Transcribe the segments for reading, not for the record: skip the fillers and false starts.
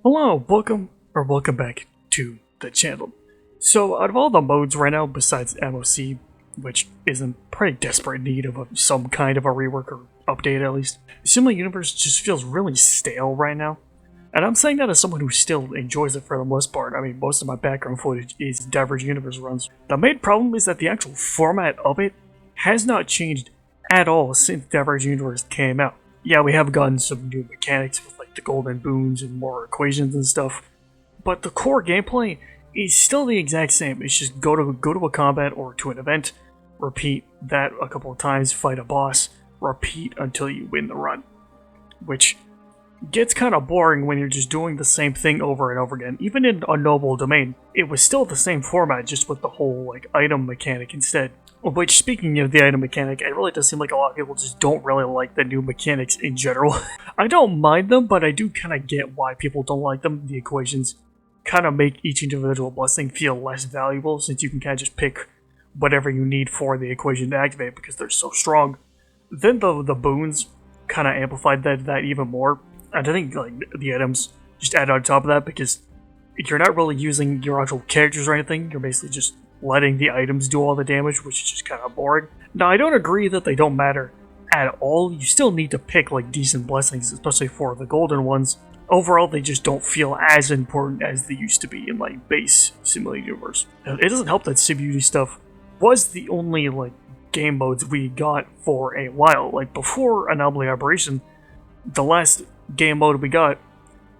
Hello, welcome back to the channel. So, out of all the modes right now, besides MOC, which is in pretty desperate need of some kind of a rework or update at least, Simulated Universe just feels really stale right now. And I'm saying that as someone who still enjoys it for the most part. I mean, most of my background footage is Divergent Universe runs. The main problem is that the actual format of it has not changed at all since Divergent Universe came out. Yeah, we have gotten some new mechanics with like the golden boons and more equations and stuff, but the core gameplay is still the exact same. It's just go to a combat or to an event, repeat that a couple of times, fight a boss, repeat until you win the run, which gets kind of boring when you're just doing the same thing over and over again. Even in a noble domain, it was still the same format, just with the whole like item mechanic instead. Which, speaking of the item mechanic, it really does seem like a lot of people just don't really like the new mechanics in general. I don't mind them, but I do kind of get why people don't like them. The equations kind of make each individual blessing feel less valuable, since you can kind of just pick whatever you need for the equation to activate because they're so strong. Then the boons kind of amplified that even more. And I think like the items just add on top of that, because you're not really using your actual characters or anything. You're basically just letting the items do all the damage, which is just kind of boring. Now, I don't agree that they don't matter at all. You still need to pick like decent blessings, especially for the golden ones. Overall, they just don't feel as important as they used to be in like base Simulated Universe. It doesn't help that Simulated stuff was the only like game modes we got for a while. Like before Anomaly Operation, the last game mode we got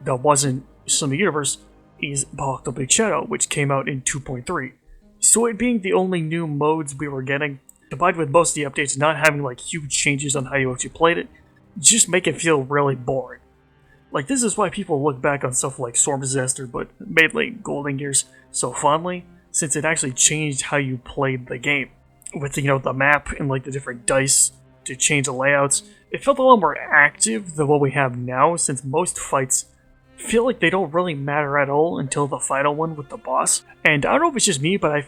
that wasn't Simulated Universe is Bahk the Big Shadow, which came out in 2.3. So it being the only new modes we were getting, combined with most of the updates not having like huge changes on how you actually played it, just make it feel really boring. Like, this is why people look back on stuff like Storm Disaster, but mainly Golden Gears, so fondly, since it actually changed how you played the game. With, the map and like the different dice to change the layouts, it felt a lot more active than what we have now, since most fights feel like they don't really matter at all until the final one with the boss. And I don't know if it's just me, but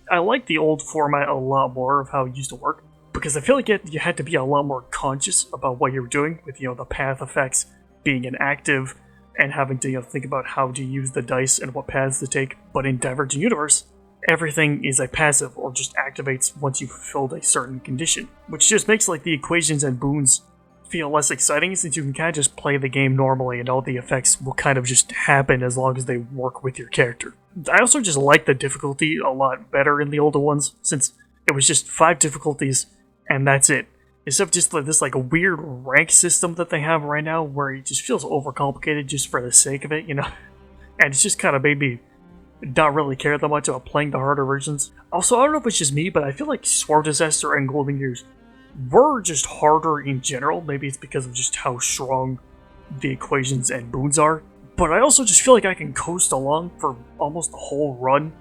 I like the old format a lot more of how it used to work, because I feel like you had to be a lot more conscious about what you were doing, with the path effects being inactive and having to think about how to use the dice and what paths to take. But in Divergent Universe, everything is a passive or just activates once you've fulfilled a certain condition, which just makes like the equations and boons feel less exciting, since you can kind of just play the game normally and all the effects will kind of just happen as long as they work with your character. I also just like the difficulty a lot better in the older ones, since it was just 5 difficulties and that's it. Instead of just this like weird rank system that they have right now, where it just feels overcomplicated just for the sake of it, and it's just kind of made me not really care that much about playing the harder versions. Also, I don't know if it's just me, but I feel like Storm Disaster and Golden Gears were just harder in general. Maybe it's because of just how strong the equations and boons are. But I also just feel like I can coast along for almost the whole run.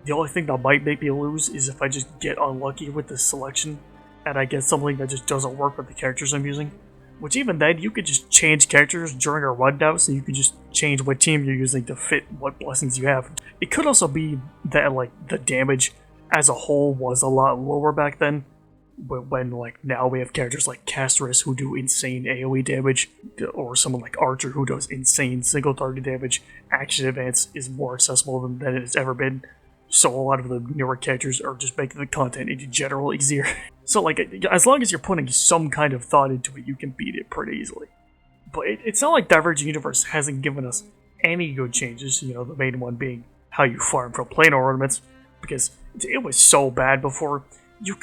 The only thing that might make me lose is if I just get unlucky with the selection and I get something that just doesn't work with the characters I'm using. Which even then, you could just change characters during a run now, so you can just change what team you're using to fit what blessings you have. It could also be that like the damage as a whole was a lot lower back then, when like now we have characters like Casterus who do insane AoE damage, or someone like Archer who does insane single target damage. Action Advance is more accessible than it's ever been, so a lot of the newer characters are just making the content in general easier. So like, as long as you're putting some kind of thought into it, you can beat it pretty easily. But it's not like Divergent Universe hasn't given us any good changes, the main one being how you farm from planar ornaments, because it was so bad before. You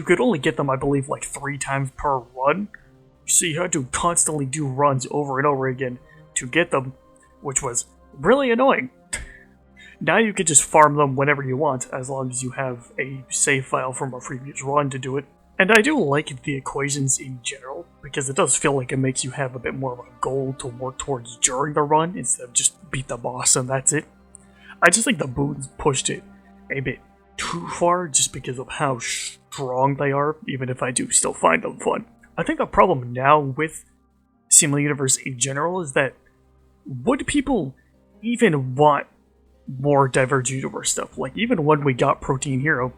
could only get them, I believe, like 3 times per run, so you had to constantly do runs over and over again to get them, which was really annoying. Now you can just farm them whenever you want, as long as you have a save file from a previous run to do it. And I do like the equations in general, because it does feel like it makes you have a bit more of a goal to work towards during the run, instead of just beat the boss and that's it. I just think the boons pushed it a bit too far, just because of how strong they are, even if I do still find them fun. I think the problem now with Simulated Universe in general is that, would people even want more Divergent Universe stuff? Like, even when we got Protein Hero,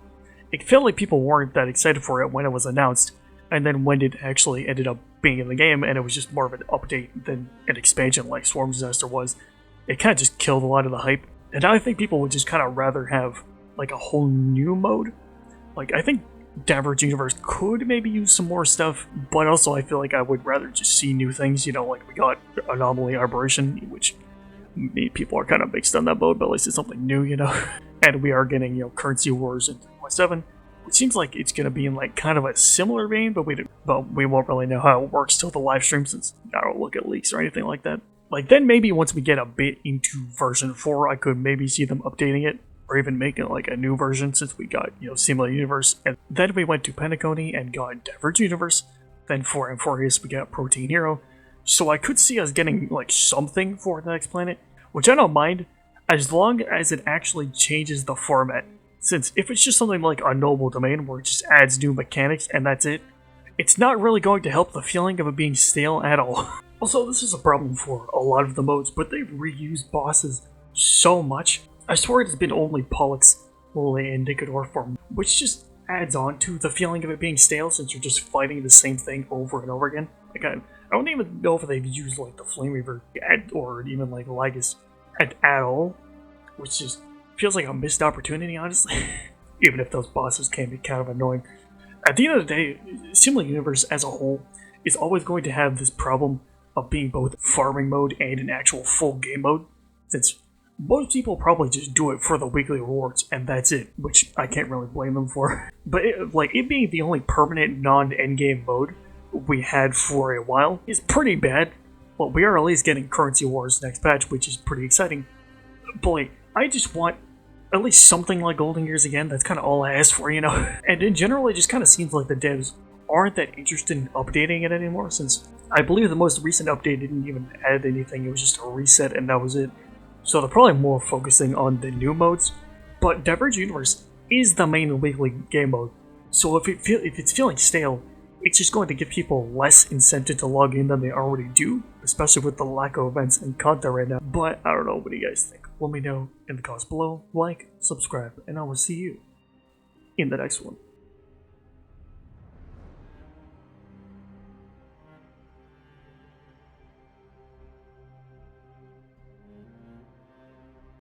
it felt like people weren't that excited for it when it was announced, and then when it actually ended up being in the game and it was just more of an update than an expansion like Swarm Disaster was, it kind of just killed a lot of the hype. And now I think people would just kind of rather have like a whole new mode. Like, I think Divergent Universe could maybe use some more stuff, but also I feel like I would rather just see new things, you know, like we got Anomaly Aberration, which people are kind of mixed on that mode, but at least it's something new, you know. And we are getting, you know, Currency Wars in 3.7, which seems like it's going to be in like kind of a similar vein, but we won't really know how it works till the live stream, since I don't look at leaks or anything like that. Like, then maybe once we get a bit into version 4, I could maybe see them updating it, or even making like a new version, since we got, you know, Simulated Universe, and then we went to Pentacony and got Divergent Universe, then for Amphorius we got Protein Hero, so I could see us getting like something for the next planet, which I don't mind, as long as it actually changes the format, since if it's just something like a Noble Domain where it just adds new mechanics and that's it, it's not really going to help the feeling of it being stale at all. Also, this is a problem for a lot of the modes, but they've reused bosses so much. I swear it's been only Pollux, Lily, and Nicodor form, which just adds on to the feeling of it being stale, since you're just fighting the same thing over and over again. Like, I don't even know if they've used like the Flame Reaver or even like Lygus at all, which just feels like a missed opportunity, honestly. Even if those bosses can be kind of annoying. At the end of the day, Simulated Universe as a whole is always going to have this problem of being both farming mode and an actual full game mode, since most people probably just do it for the weekly rewards and that's it, which I can't really blame them for. But it being the only permanent non-endgame mode we had for a while is pretty bad. Well, we are at least getting Currency Wars next patch, which is pretty exciting. But like, I just want at least something like Golden Gears again. That's kind of all I ask for, you know? And in general, it just kind of seems like the devs aren't that interested in updating it anymore, since I believe the most recent update didn't even add anything. It was just a reset and that was it. So they're probably more focusing on the new modes. But Divergent Universe is the main weekly game mode, so if it's feeling stale, it's just going to give people less incentive to log in than they already do, especially with the lack of events and content right now. But I don't know, what do you guys think? Let me know in the comments below, like, subscribe, and I will see you in the next one.